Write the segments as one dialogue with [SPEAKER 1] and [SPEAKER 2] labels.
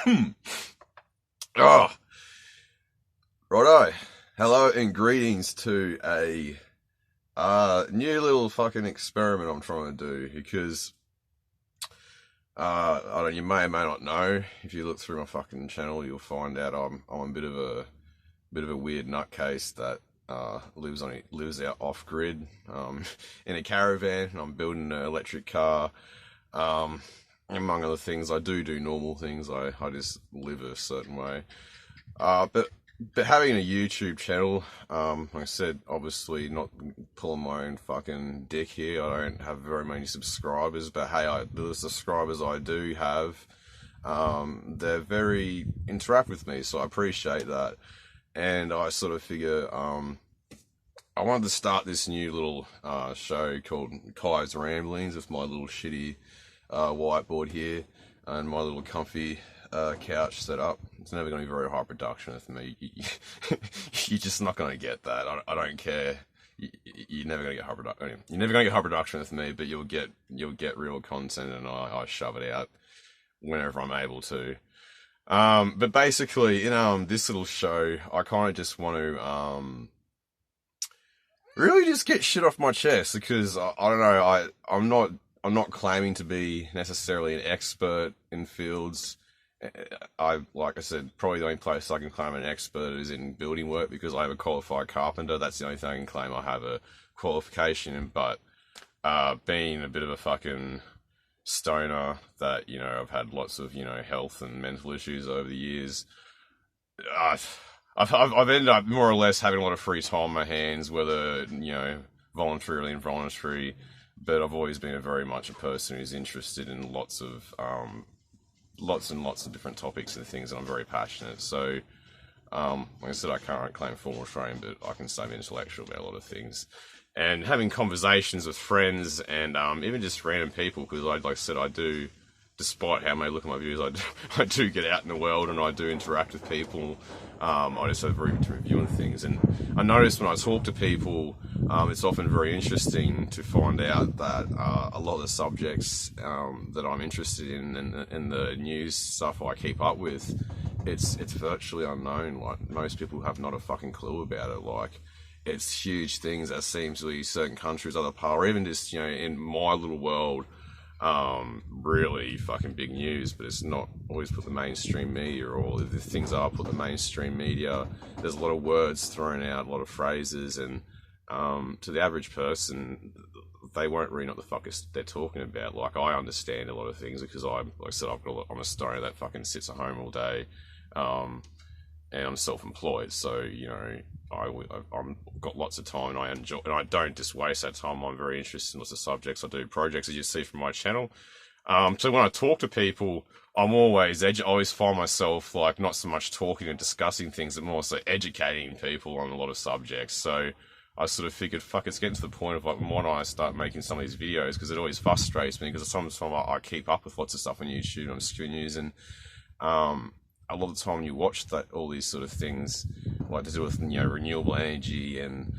[SPEAKER 1] Oh, righto. Hello and greetings to a new little fucking experiment I'm trying to do because I don't. You may or may not know. If you look through my fucking channel, you'll find out I'm a bit of a weird nutcase that lives out off grid in a caravan. And I'm building an electric car. Among other things, I do normal things. I just live a certain way. But having a YouTube channel, like I said, obviously not pulling my own fucking dick here. I don't have very many subscribers, but hey, the subscribers I do have, they're very interact with me, so I appreciate that. And I sort of figure, I wanted to start this new little show called Kai's Ramblings with my little shitty whiteboard here and my little comfy couch set up. It's never going to be very high production with me. You're just not going to get that. I don't care. You're never going to get high production. You're never going to get high production with me, but you'll get real content, and I shove it out whenever I'm able to. But basically, in this little show, I kind of just want to really just get shit off my chest because I don't know. I'm not claiming to be necessarily an expert in fields. Like I said, probably the only place I can claim an expert is in building work because I have a qualified carpenter. That's the only thing I can claim I have a qualification in. But being a bit of a fucking stoner that, I've had lots of, health and mental issues over the years, I've ended up more or less having a lot of free time on my hands, whether, voluntarily and involuntary. But I've always been very much a person who's interested in lots and lots of different topics and things, and I'm very passionate. So, like I said, I can't claim formal training, but I can say I'm intellectual about a lot of things. And having conversations with friends and even just random people, because like I said, I do, despite how I may look at my views, I do get out in the world and I do interact with people. I just have room to review on things. And I notice when I talk to people, it's often very interesting to find out that a lot of the subjects that I'm interested in and the news stuff I keep up with, it's virtually unknown. Like, most people have not a fucking clue about it. Like, it's huge things that seem to be certain countries, other parts, or even just, in my little world, really fucking big news, but it's not always put the mainstream media, or if the things are put the mainstream media, there's a lot of words thrown out, a lot of phrases, and to the average person, they won't really know what the fuck they're talking about. Like, I understand a lot of things because I'm a stoner that fucking sits at home all day, and I'm self-employed, so I'm got lots of time, and I enjoy, and I don't just waste that time. I'm very interested in lots of subjects. I do projects, as you see from my channel. So when I talk to people, I'm always find myself like not so much talking and discussing things, but more so educating people on a lot of subjects. So I sort of figured, fuck, it's getting to the point of like, why don't I start making some of these videos? Because it always frustrates me, because sometimes I keep up with lots of stuff on YouTube, on Skew News, and a lot of the time when you watch all these sort of things, like to do with renewable energy, and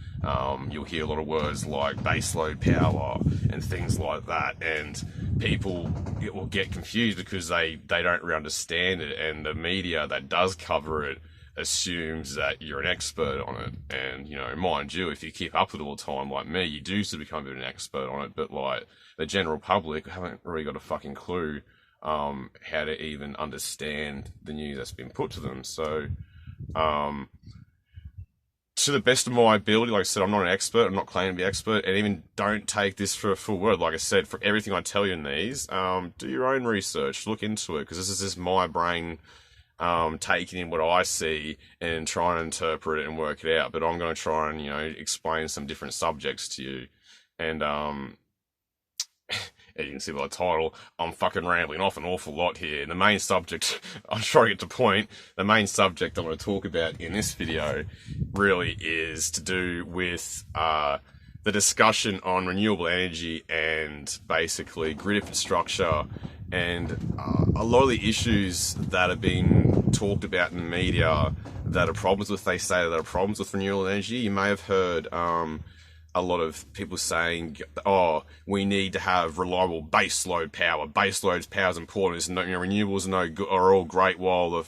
[SPEAKER 1] you'll hear a lot of words like baseload power and things like that, and people will get confused because they don't really understand it, and the media that does cover it assumes that you're an expert on it. And mind you, if you keep up with it all the time like me, you do sort of become a bit of an expert on it. But like the general public haven't really got a fucking clue how to even understand the news that's been put to them. So, to the best of my ability, like I said, I'm not an expert, I'm not claiming to be expert, and even don't take this for a full word. Like I said, for everything I tell you in these, do your own research, look into it, because this is just my brain taking in what I see and trying to interpret it and work it out. But I'm going to try and, explain some different subjects to you. And, as you can see by the title, I'm fucking rambling off an awful lot here. And the main subject, I'm trying to get to point, the main subject I want to talk about in this video really is to do with the discussion on renewable energy and basically grid infrastructure, and a lot of the issues that are being talked about in the media that are problems with, they say that are problems with renewable energy. You may have heard a lot of people saying, oh, we need to have reliable base load power. Base load power is important. It's renewables are all great while the,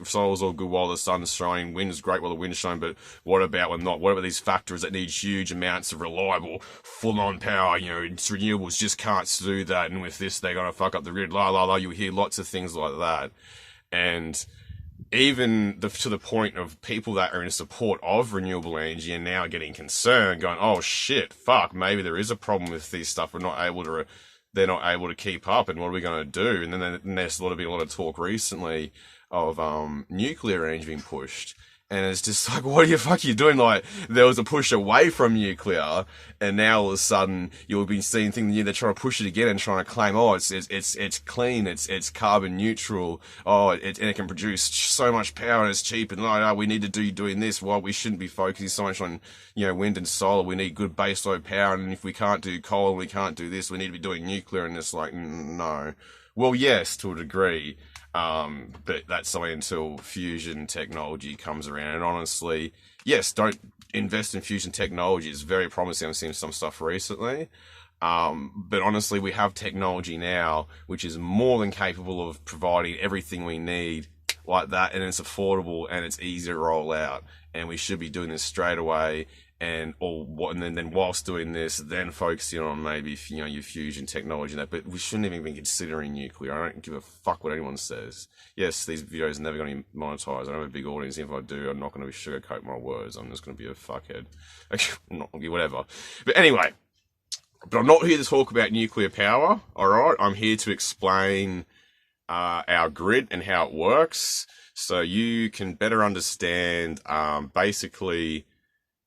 [SPEAKER 1] solar's all good while the sun's shining. Wind is great while the wind's shining. But what about when not? What about these factories that need huge amounts of reliable, full-on power? Renewables just can't do that. And with this, they're going to fuck up the grid. You hear lots of things like that. And even to the point of people that are in support of renewable energy are now getting concerned, going, oh shit, fuck, maybe there is a problem with this stuff. They're not able to keep up, and what are we going to do? And then there's been a lot of talk recently of nuclear energy being pushed. And it's just like, what the fuck are you doing? Like, there was a push away from nuclear, and now all of a sudden you'll be seeing things, they're trying to push it again and trying to claim, oh, it's clean, it's carbon neutral, and it can produce so much power and it's cheap, and no, we need to do doing this. Well, we shouldn't be focusing so much on, wind and solar. We need good baseload power, and if we can't do coal and we can't do this, we need to be doing nuclear. And it's like, no. Well, yes, to a degree. But that's only until fusion technology comes around. And honestly, yes, don't invest in fusion technology. It's very promising. I've seen some stuff recently. But honestly, we have technology now, which is more than capable of providing everything we need like that. And it's affordable and it's easy to roll out. And we should be doing this straight away. And then whilst doing this, then focusing on maybe, your fusion technology and that, but we shouldn't even be considering nuclear. I don't give a fuck what anyone says. Yes, these videos are never going to be monetized. I don't have a big audience. If I do, I'm not going to sugarcoat my words. I'm just going to be a fuckhead. Whatever. But anyway, I'm not here to talk about nuclear power, alright? I'm here to explain our grid and how it works, so you can better understand, basically,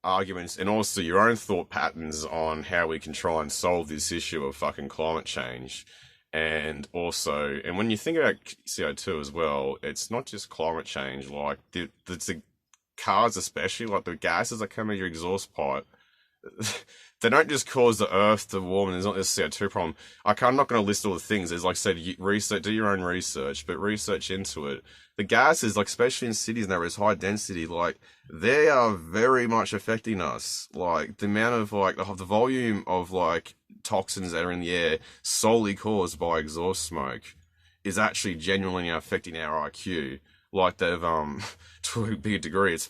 [SPEAKER 1] arguments and also your own thought patterns on how we can try and solve this issue of fucking climate change. And when you think about CO2 as well, it's not just climate change, like the cars especially, like the gases that come out of your exhaust pipe, they don't just cause the earth to warm, and there's not this CO2 problem. I'm not going to list all the things. There's, like I said, do your own research, but research into it. The gases, like, especially in cities now where it's high density, like, they are very much affecting us. Like, the amount of, like, the volume of, like, toxins that are in the air solely caused by exhaust smoke is actually genuinely affecting our IQ. Like, they've, to a big degree, it's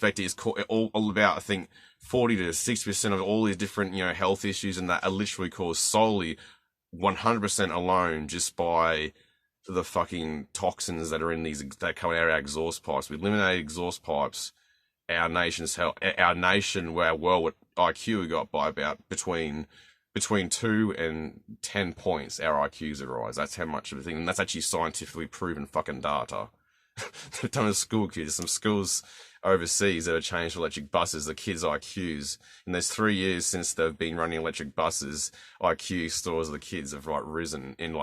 [SPEAKER 1] all about, I think, 40 to 60% of all these different, health issues and that are literally caused solely 100% alone just by the fucking toxins that are in that come out of our exhaust pipes. We eliminated exhaust pipes. Our nation, where world IQ we got by about between 2 and 10 points, our IQs are rise. That's how much of a thing, and that's actually scientifically proven fucking data. They've done a school kids, some schools overseas that have changed to electric buses, the kids' IQs. And there's 3 years since they've been running electric buses, IQ scores of the kids have risen in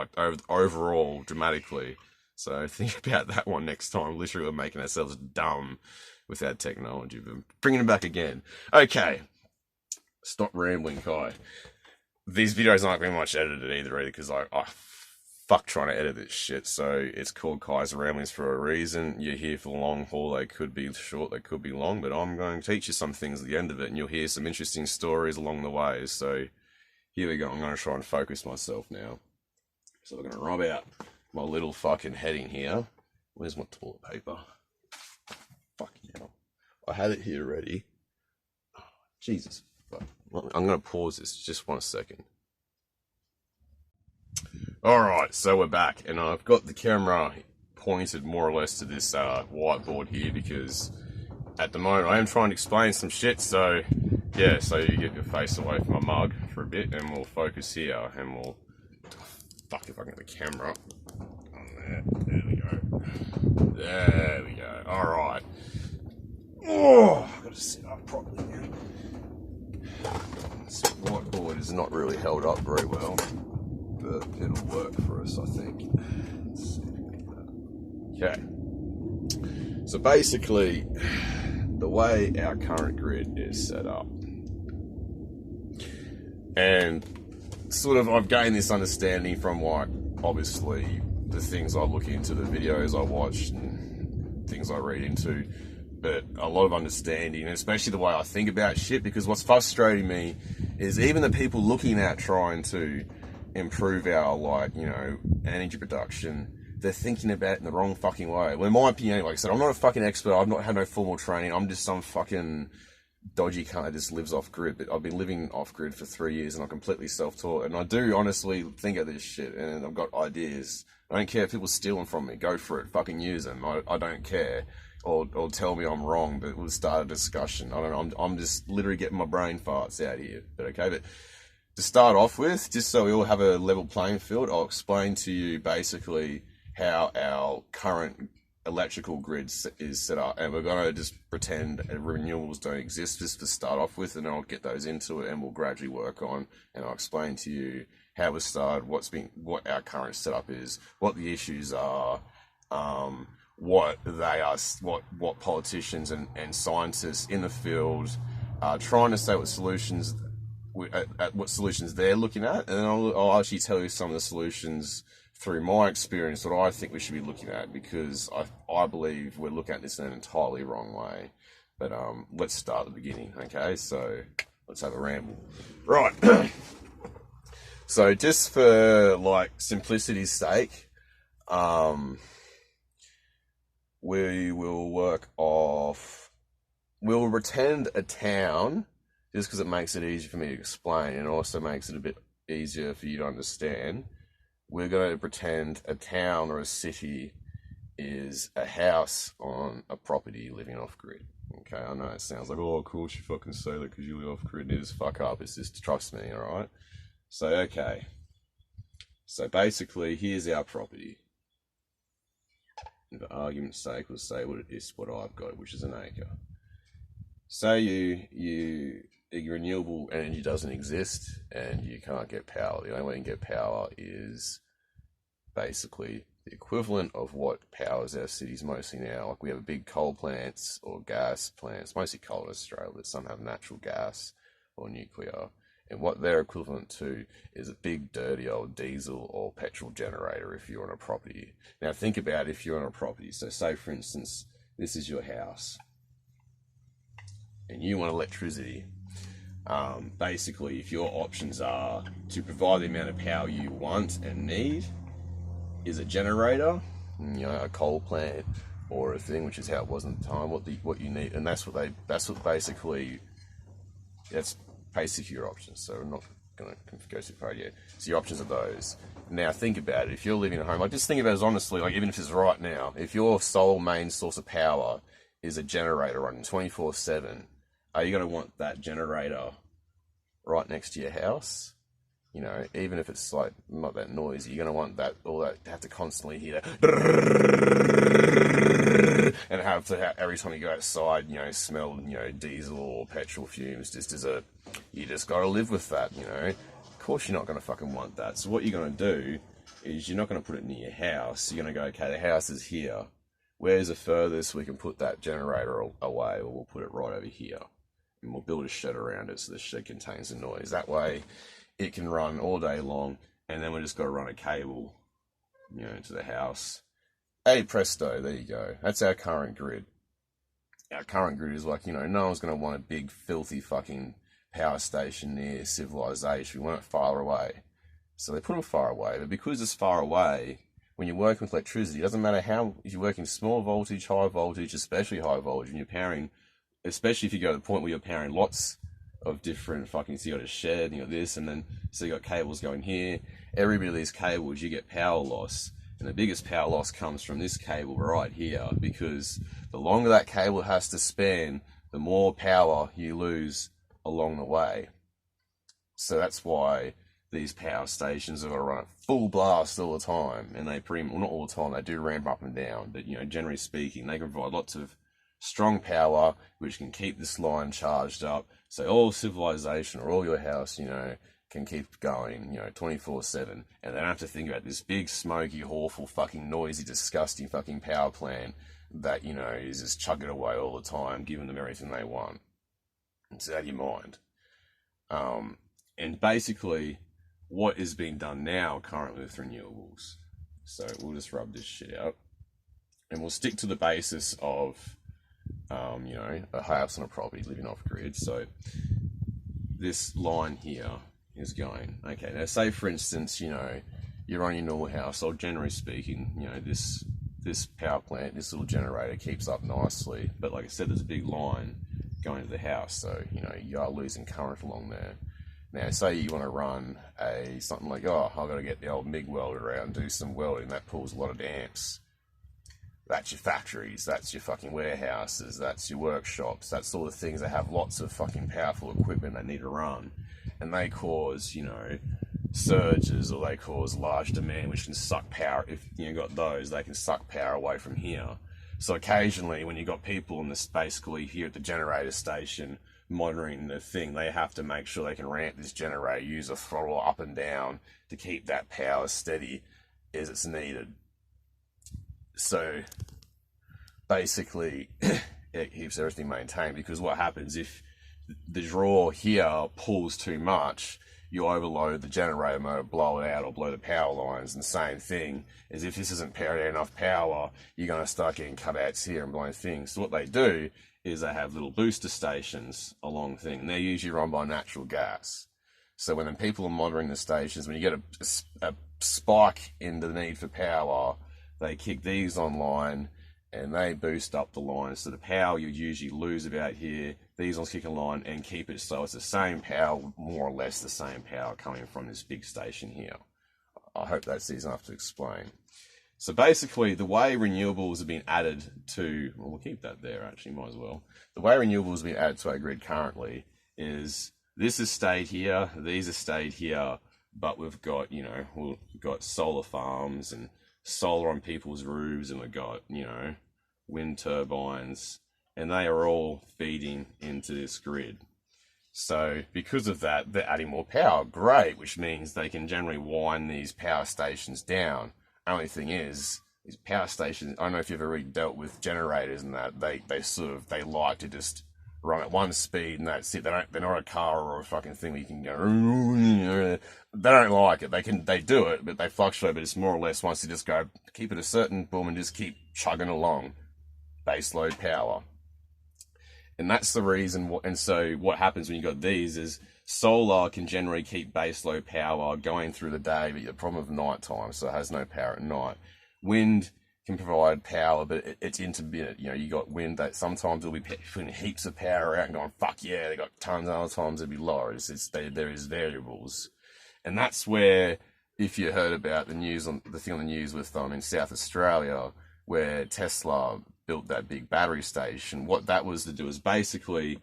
[SPEAKER 1] overall dramatically. So think about that one next time. Literally, we're making ourselves dumb with that technology. But bringing it back again. Okay, stop rambling, Kai. These videos aren't very much edited either because fuck trying to edit this shit. So it's called Kai's Ramblings for a reason. You're here for the long haul. They could be short, they could be long, but I'm going to teach you some things at the end of it, and you'll hear some interesting stories along the way. So here we go. I'm going to try and focus myself now. So we're going to rub out my little fucking heading here. Where's my toilet paper? Fucking hell. I had it here ready. Oh, Jesus. I'm going to pause this just 1 second. Alright, so we're back, and I've got the camera pointed more or less to this whiteboard here because at the moment I am trying to explain some shit, so yeah, so you get your face away from my mug for a bit and we'll focus here and we'll... Fuck if I can get the camera up. There we go. There we go. Alright. Oh, I've got to sit up properly now. This whiteboard is not really held up very well, but it'll work for us, I think. Let's see. Okay. So basically, the way our current grid is set up, and sort of I've gained this understanding from, like, obviously the things I look into, the videos I watch, and things I read into. but a lot of understanding, and especially the way I think about shit, because what's frustrating me is even the people looking at trying to improve our, like, you know, energy production, they're thinking about it in the wrong fucking way. Well, in my opinion, like I said, I'm not a fucking expert, I've not had no formal training, I'm just some fucking dodgy cunt that just lives off grid, but I've been living off grid for 3 years and I'm completely self-taught, and I do honestly think of this shit, and I've got ideas. I don't care if people steal them from me, go for it, fucking use them, I don't care. Or tell me I'm wrong, but we'll start a discussion. I don't know, I'm just literally getting my brain farts out here, but okay. But to start off with, just so we all have a level playing field, I'll explain to you basically how our current electrical grid is set up, and we're going to just pretend renewables don't exist just to start off with, and I'll get those into it and we'll gradually work on, and I'll explain to you how we started, what our current setup is, what the issues are, what they are, what politicians and scientists in the field are trying to say, what solutions they're looking at, and then I'll actually tell you some of the solutions through my experience what I think we should be looking at, because I believe we're looking at this in an entirely wrong way. But let's start at the beginning, okay? So let's have a ramble. Right. So just for like simplicity's sake, we will work off, we'll pretend a town, just because it makes it easier for me to explain and also makes it a bit easier for you to understand. We're going to pretend a town or a city is a house on a property living off grid. Okay, I know it sounds like, oh, of course you fucking say that because you live off grid. It is fuck up. It's just, trust me, alright? So, okay. So basically, here's our property. For argument's sake, we'll say what it is, what I've got, which is an acre. Say your renewable energy doesn't exist and you can't get power. The only way you can get power is basically the equivalent of what powers our cities mostly now. Like we have big coal plants or gas plants, mostly coal in Australia, but some have natural gas or nuclear. And what they're equivalent to is a big dirty old diesel or petrol generator if you're on a property. Now think about if you're on a property. So say for instance, this is your house and you want electricity. Basically, if your options are to provide the amount of power you want and need, is a generator, you know, a coal plant or a thing, which is how it was at the time, what you need, and that's basically your options. So we're not going to go too far yet. So your options are those. Now think about it. If you're living at home, like just think about it as honestly, like even if it's right now, if your sole main source of power is a generator running 24/7, are you going to want that generator right next to your house? You know, even if it's like not that noisy, you're going to want that, all that, have to constantly hear that, and have to, every time you go outside, you know, smell, you know, diesel or petrol fumes, you just got to live with that, you know. Of course you're not going to fucking want that. So what you're going to do is you're not going to put it near your house. You're going to go, okay, the house is here. Where's the furthest we can put that generator away? Well, we'll put it right over here. And we'll build a shed around it so the shed contains the noise. That way it can run all day long, and then we just got to run a cable, you know, to the house. Hey presto, there you go. That's our current grid. Our current grid is like, you know, no one's going to want a big filthy fucking power station near civilization. We want it far away. So they put them far away, but because it's far away, when you're working with electricity, it doesn't matter how, if you're working small voltage, high voltage, especially high voltage, and you're powering, especially if you go to the point where you're powering lots of different fucking, so you got a shed, you got this, and then, so you got cables going here. Every bit of these cables, you get power loss. And the biggest power loss comes from this cable right here, because the longer that cable has to span, the more power you lose along the way. So that's why these power stations are going to run at full blast all the time. And they well, not all the time, they do ramp up and down, but, you know, generally speaking, they can provide lots of strong power, which can keep this line charged up. So all civilization or all your house, you know, can keep going, you know, 24/7. And they don't have to think about this big, smoky, awful, fucking noisy, disgusting fucking power plant that, you know, is just chugging away all the time, giving them everything they want. It's out of your mind. And basically, what is being done now currently with renewables. So we'll just rub this shit out. And we'll stick to the basis of You know, a house on a property living off grid. So this line here is going, okay, now say for instance, you know, you're on your normal house, or generally speaking, you know, this power plant, this little generator keeps up nicely, but like I said, there's a big line going to the house, so you know you are losing current along there. Now say you want to run something like, oh, I've got to get the old MIG welder out and do some welding, that pulls a lot of amps. That's your factories, that's your fucking warehouses, that's your workshops, that's sort of things that have lots of fucking powerful equipment they need to run, and they cause, you know, surges, or they cause large demand, which can suck power. If you got those, they can suck power away from here. So occasionally, when you got people in this, basically here at the generator station monitoring the thing, they have to make sure they can ramp this generator, use a throttle up and down to keep that power steady as it's needed. So basically, it keeps everything maintained, because what happens if the draw here pulls too much, you overload the generator motor, blow it out, or blow the power lines. And the same thing is, if this isn't powering enough power, you're going to start getting cutouts here and blowing things. So what they do is they have little booster stations along the thing, and they're usually run by natural gas. So when people are monitoring the stations, when you get a spike in the need for power, they kick these online and they boost up the line. So the power you usually lose about here, these ones kick a line and keep it so it's the same power, more or less the same power coming from this big station here. I hope that's easy enough to explain. So basically, the way renewables have been added to, well, we'll keep that there actually, might as well. The way renewables have been added to our grid currently is this has stayed here, these have stayed here, but we've got, you know, we've got solar farms and solar on people's roofs, and we've got, you know, wind turbines, and they are all feeding into this grid. So because of that, they're adding more power. Great, which means they can generally wind these power stations down. Only thing is, these power stations, I don't know if you've ever really dealt with generators and that, they like to just run at one speed and that's it. They're not a car or a fucking thing where you can go, they don't like it. They do it, but they fluctuate, but it's more or less once you just go, keep it a certain boom and just keep chugging along. Base load power. And that's the reason, and so what happens when you got these is solar can generally keep base load power going through the day, but the problem of night time, so it has no power at night. Wind can provide power, but it's intermittent. You know, you got wind that sometimes it'll be putting heaps of power out and going, fuck yeah, they got tons, and other times it'll be lower. There is variables. And that's where, if you heard about the news, the thing on the news with in South Australia, where Tesla built that big battery station, what that was to do is basically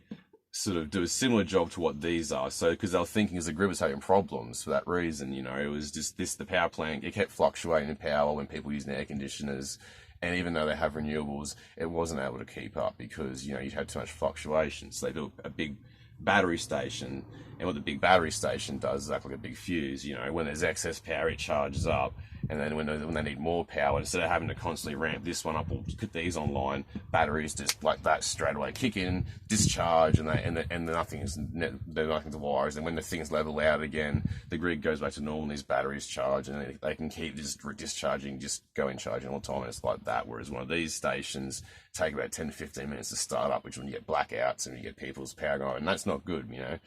[SPEAKER 1] sort of do a similar job to what these are. So, because they were thinking as the grid was having problems for that reason, you know, it was just the power plant, it kept fluctuating in power when people using air conditioners. And even though they have renewables, it wasn't able to keep up because, you know, you had too much fluctuation. So they built a big battery station, and what the big battery station does is act like a big fuse. You know, when there's excess power, it charges up, and then when they need more power, instead of having to constantly ramp this one up or put these online, batteries just like that straight away kick in, discharge, and there's nothing to wires. And when the things level out again, the grid goes back to normal, and these batteries charge, and they can keep just discharging, just going charging all the time. And it's like that. Whereas one of these stations take about 10 to 15 minutes to start up, which when you get blackouts and you get people's power going, and that's not good, you know.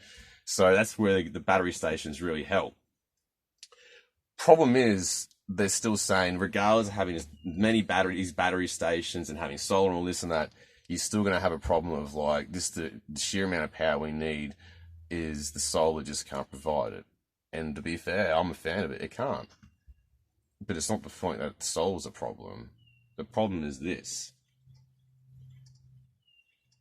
[SPEAKER 1] So that's where the battery stations really help. Problem is, they're still saying, regardless of having many battery stations and having solar and all this and that, you're still going to have a problem of like this. The sheer amount of power we need is the solar just can't provide it. And to be fair, I'm a fan of it. It can't. But it's not the point that solar's a problem. The problem is this.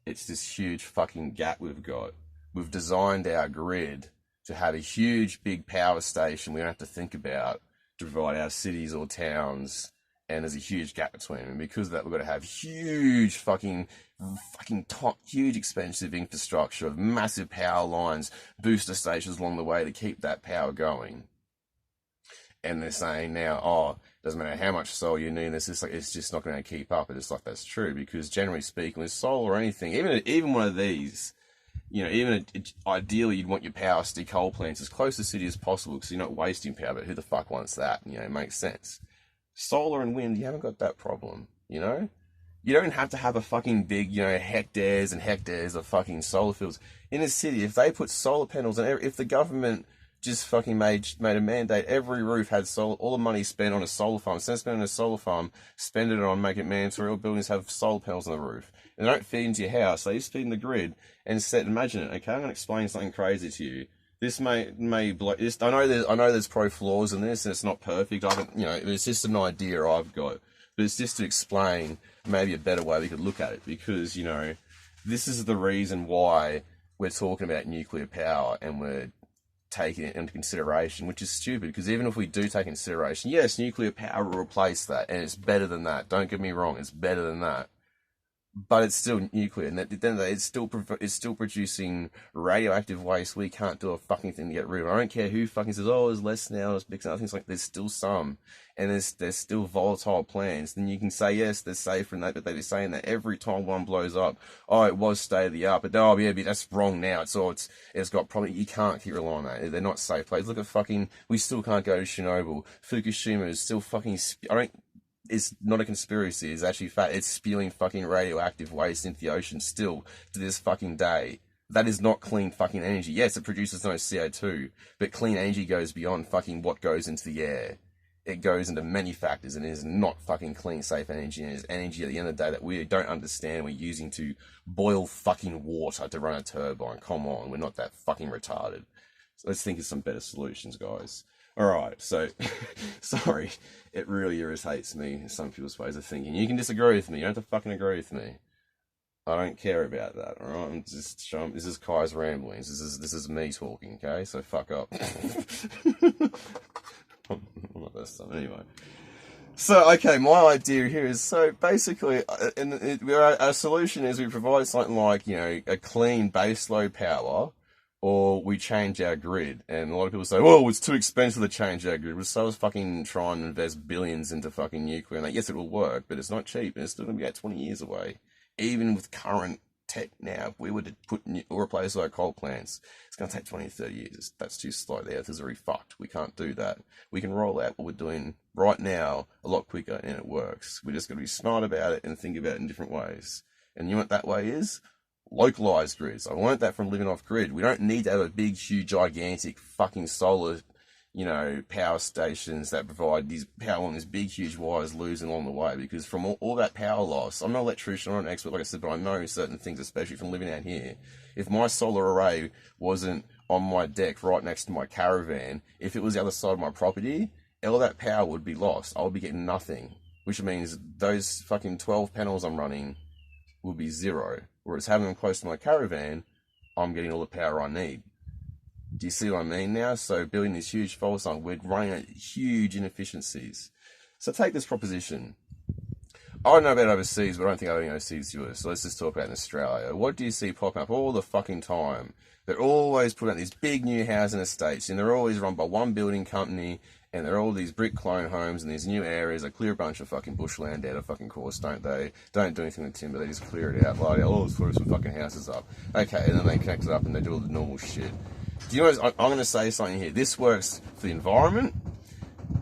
[SPEAKER 1] It's this huge fucking gap we've got. We've designed our grid to have a huge big power station we don't have to think about to provide our cities or towns, and there's a huge gap between them. And because of that, we've got to have huge huge expensive infrastructure of massive power lines, booster stations along the way to keep that power going. And they're saying now, oh, doesn't matter how much solar you need, it's just not going to keep up. And it's like, that's true, because generally speaking, with solar or anything, even one of these, you know, ideally you'd want your power city coal plants as close to the city as possible because you're not wasting power, but who the fuck wants that? You know, it makes sense. Solar and wind, you haven't got that problem, you know? You don't have to have a fucking big, hectares and hectares of fucking solar fields. In a city, if they put solar panels on, if the government just fucking made a mandate, every roof had solar, all the money spent on a solar farm, instead of spending on a solar farm, spend it on making it mandatory, all buildings have solar panels on the roof. And they don't feed into your house, they just feed in the grid. And imagine it, okay? I'm going to explain something crazy to you. This may blow. I know there's pro flaws in this, and it's not perfect. I haven't, it's just an idea I've got, but it's just to explain maybe a better way we could look at it, because this is the reason why we're talking about nuclear power and we're taking it into consideration, which is stupid. Because even if we do take consideration, yes, nuclear power will replace that, and it's better than that. Don't get me wrong, it's better than that. But it's still nuclear, and then it's still producing radioactive waste. We can't do a fucking thing to get rid of it. I don't care who fucking says, "Oh, there's less now, there's big." I think it's like there's still some, and there's still volatile plants. Then you can say yes, they're safer and that, but they're saying that every time one blows up, oh, it was state of the art, but oh yeah, but that's wrong now. It's got probably you can't keep relying on that. They're not safe places. Look at fucking. We still can't go to Chernobyl. Fukushima is still fucking. It's not a conspiracy. It's actually fact. It's spewing fucking radioactive waste into the ocean still to this fucking day. That is not clean fucking energy. Yes, it produces no CO2, but clean energy goes beyond fucking what goes into the air. It goes into many factors, and it is not fucking clean, safe energy. And it is energy at the end of the day that we don't understand. We're using to boil fucking water to run a turbine. Come on, we're not that fucking retarded. So let's think of some better solutions, guys. Alright, so, sorry, it really irritates me, some people's ways of thinking. You can disagree with me, you don't have to fucking agree with me. I don't care about that, alright? I'm just showing, this is Kai's ramblings, this is me talking, okay? So fuck up. I'm not this time, anyway. So, okay, my idea here is, so basically, our solution is we provide something like, a clean baseload power, or we change our grid. And a lot of people say, "Oh, it's too expensive to change our grid." So I was fucking trying to invest billions into fucking nuclear. And yes, it will work, but it's not cheap, and it's still going to be about 20 years away. Even with current tech now, if we were to replace our coal plants, it's going to take 20 to 30 years. That's too slow. The earth is already fucked. We can't do that. We can roll out what we're doing right now a lot quicker, and it works. We're just going to be smart about it and think about it in different ways. And you know what that way is? Localized grids. I learned that from living off grid. We don't need to have a big, huge, gigantic fucking solar, power stations that provide these power on these big, huge wires losing along the way. Because from all that power loss, I'm not an electrician, I'm not an expert, like I said, but I know certain things, especially from living out here. If my solar array wasn't on my deck right next to my caravan, if it was the other side of my property, all that power would be lost. I would be getting nothing. Which means those fucking 12 panels I'm running will be zero. Whereas having them close to my caravan, I'm getting all the power I need. Do you see what I mean now? So building these huge faults on, we're running at huge inefficiencies. So take this proposition. I don't know about overseas, but I don't think I have any overseas viewers. So let's just talk about in Australia. What do you see popping up all the fucking time? They're always putting out these big new housing estates, and they're always run by one building company, and they're all these brick clone homes in these new areas. They clear a bunch of fucking bushland out of fucking course, don't they? Don't do anything with timber, they just clear it out. Like, oh, let's throw some fucking houses up. Okay, and then they connect it up and they do all the normal shit. Do you know what, I'm going to say something here. This works for the environment.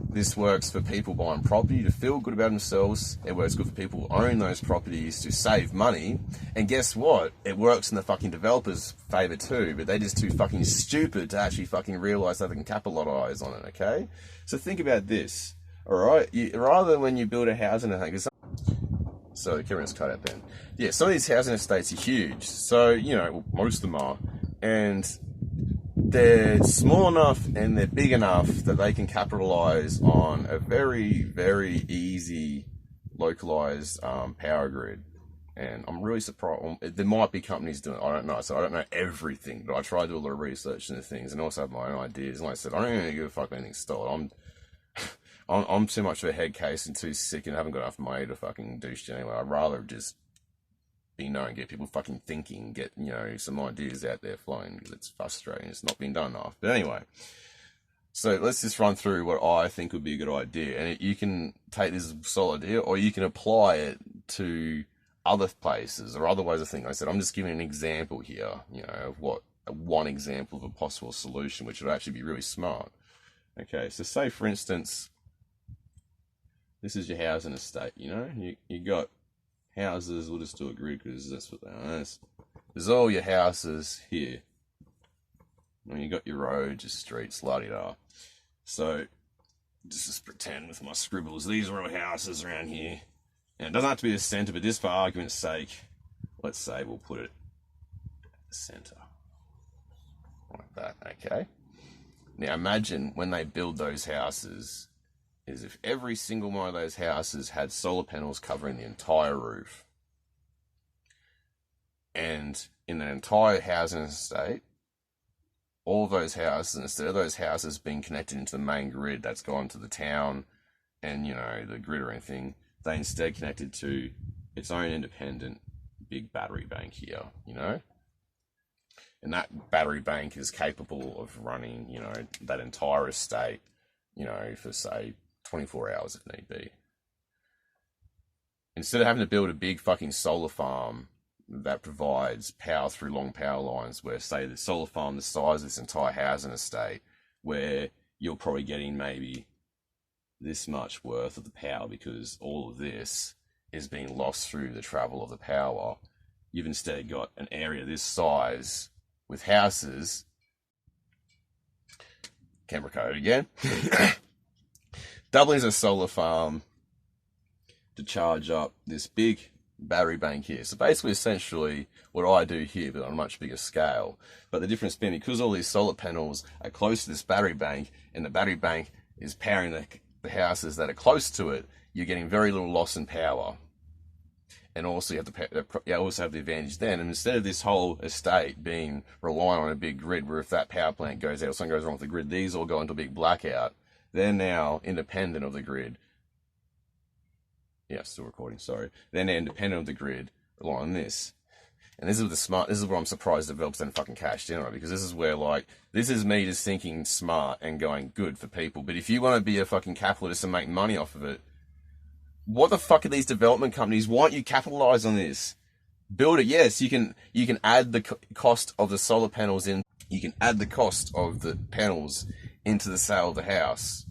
[SPEAKER 1] This works for people buying property to feel good about themselves. It works good for people who own those properties to save money. And guess what? It works in the fucking developers' favour too, but they're just too fucking stupid to actually fucking realise that they can capitalise on it, okay? So think about this, alright? Rather than when you build a house and everything, so the camera's cut out then. Yeah, some of these housing estates are huge. So, most of them are. And they're small enough and they're big enough that they can capitalize on a very, very easy localized power grid. And I'm really surprised. There might be companies doing it. I don't know. So I don't know everything, but I try to do a lot of research into things and also have my own ideas. And like I said, I don't even give a fuck if anything's stolen. I'm too much of a head case and too sick and haven't got enough money to fucking do shit anyway. I'd rather just be known, get people fucking thinking, get, some ideas out there flowing, because it's frustrating. It's not being done enough. But anyway, so let's just run through what I think would be a good idea. And you can take this solid idea, or you can apply it to other places or other ways of thinking. Like I said, I'm just giving an example here, of one example of a possible solution, which would actually be really smart. Okay, so say for instance, this is your housing estate, you got houses. We'll just do a grid because that's what they are. There's all your houses here. And you got your roads, your streets, la-di-da. So, just pretend with my scribbles, these are all houses around here. And it doesn't have to be the centre, but just for argument's sake, let's say we'll put it at the centre. Like that, okay? Now imagine when they build those houses, is if every single one of those houses had solar panels covering the entire roof. And in the entire housing estate, all of those houses, instead of those houses being connected into the main grid that's gone to the town and, you know, the grid or anything, they instead connected to its own independent big battery bank here, you know? And that battery bank is capable of running, you know, that entire estate, you know, for, say, 24 hours if need be. Instead of having to build a big fucking solar farm that provides power through long power lines, where, say, the solar farm the size of this entire housing estate, where you're probably getting maybe this much worth of the power because all of this is being lost through the travel of the power. You've instead got an area this size with houses. Camera code again. Doubling as a solar farm to charge up this big battery bank here. So basically, essentially, what I do here, but on a much bigger scale. But the difference being, because all these solar panels are close to this battery bank, and the battery bank is powering the houses that are close to it, you're getting very little loss in power. And also, you also have the advantage then. And instead of this whole estate being reliant on a big grid, where if that power plant goes out or something goes wrong with the grid, these all go into a big blackout. They're now independent of the grid. Yeah, still recording, sorry. They're now independent of the grid, rely on this. And this is where I'm surprised developers don't fucking cash in on it, because this is where, like, this is me just thinking smart and going good for people. But if you want to be a fucking capitalist and make money off of it, what the fuck are these development companies? Why don't you capitalize on this? Build it. Yes, you can add the cost of the solar panels in. You can add the cost of the panels into the sale of the house.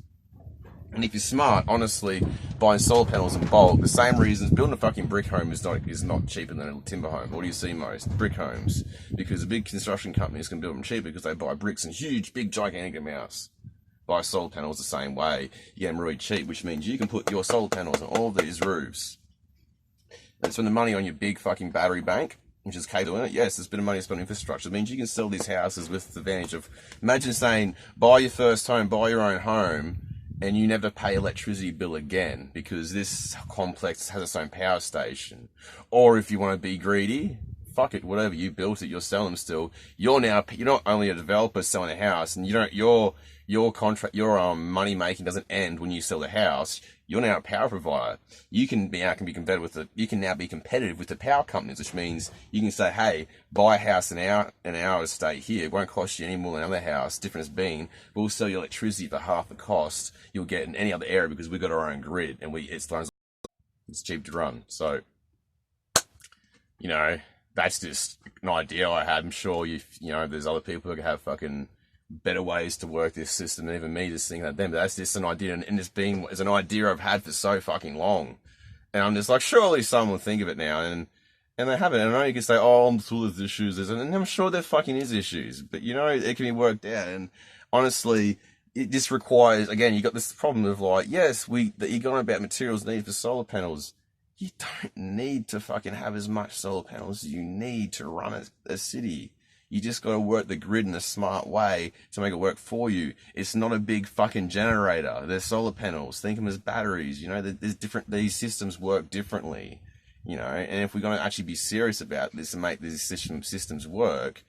[SPEAKER 1] And if you're smart, honestly, buying solar panels in bulk, the same reasons building a fucking brick home is not cheaper than a timber home. What do you see most? Brick homes. Because the big construction companies can build them cheaper because they buy bricks in huge, big, gigantic amounts. Buy solar panels the same way. You get them really cheap, which means you can put your solar panels on all of these roofs. And spend the money on your big fucking battery bank, which is capable in it. Yes, there's a bit of money spent on infrastructure. It means you can sell these houses with the advantage of, imagine saying, buy your first home, buy your own home, and you never pay electricity bill again because this complex has its own power station. Or if you want to be greedy, fuck it, whatever, you built it, you're selling them still. You're not only a developer selling a house, and your money making doesn't end when you sell the house. You're now a power provider. You can now be competitive with the power companies, which means you can say, hey, buy a house in our estate here. It won't cost you any more than another house. Difference being, we'll sell you electricity for half the cost you'll get in any other area because we've got our own grid and it's cheap to run. So, you know, that's just an idea I had. I'm sure there's other people who have fucking better ways to work this system than even me just thinking at them. But that's just an idea, and it's an idea I've had for so fucking long. And I'm just like, surely someone will think of it now, and they haven't. And I know you can say, oh, I'm full of issues, and I'm sure there fucking is issues, but you know, it can be worked out. And honestly, it just requires, again, you got this problem of like, yes, that you're going about materials needed for solar panels. You don't need to fucking have as much solar panels as you need to run a city. You just got to work the grid in a smart way to make it work for you. It's not a big fucking generator. They're solar panels. Think of them as batteries. You know, these systems work differently. You know, and if we're going to actually be serious about this and make these systems work,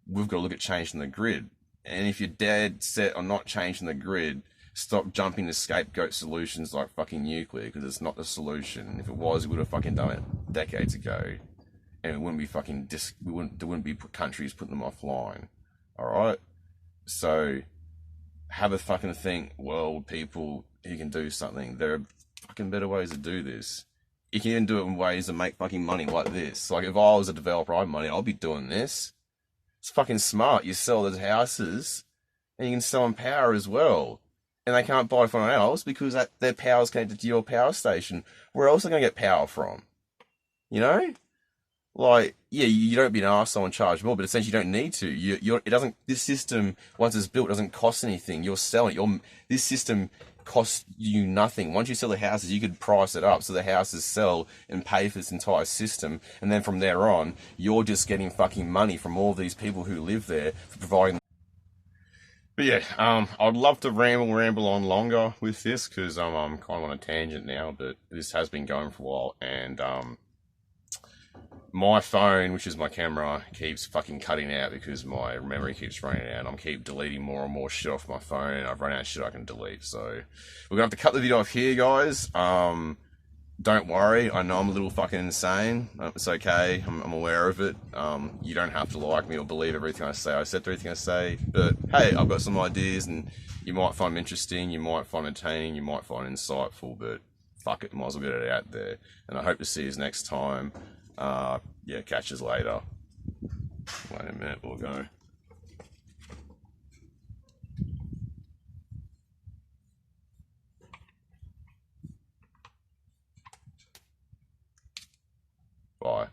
[SPEAKER 1] we've got to look at changing the grid. And if you're dead set on not changing the grid, stop jumping to scapegoat solutions like fucking nuclear, because it's not the solution. If it was, we would have fucking done it decades ago. And it wouldn't be there wouldn't be countries putting them offline. Alright? So, have a fucking think, world, people who can do something. There are fucking better ways to do this. You can even do it in ways that make fucking money like this. Like, if I was a developer, I had money, I'll be doing this. It's fucking smart. You sell those houses, and you can sell them power as well. And they can't buy from anyone else because their power's connected to your power station. Where else are they going to get power from? You know, like, yeah, you don't be an arsehole and charge more, but essentially you don't need to. It doesn't. This system, once it's built, doesn't cost anything. You're selling. This system costs you nothing. Once you sell the houses, you could price it up so the houses sell and pay for this entire system, and then from there on, you're just getting fucking money from all these people who live there for providing. But yeah, I'd love to ramble on longer with this because I'm kind of on a tangent now, but this has been going for a while, and my phone, which is my camera, keeps fucking cutting out because my memory keeps running out. I'm keep deleting more and more shit off my phone. I've run out of shit I can delete, so we're gonna have to cut the video off here, guys. Don't worry, I know I'm a little fucking insane. It's okay, I'm aware of it. You don't have to like me or believe everything I say. I said everything I say, but hey, I've got some ideas, and you might find them interesting, you might find entertaining, you might find insightful, but fuck it, might as well get it out there. And I hope to see you next time. Yeah, catch us later. Wait a minute, we'll go. Bye.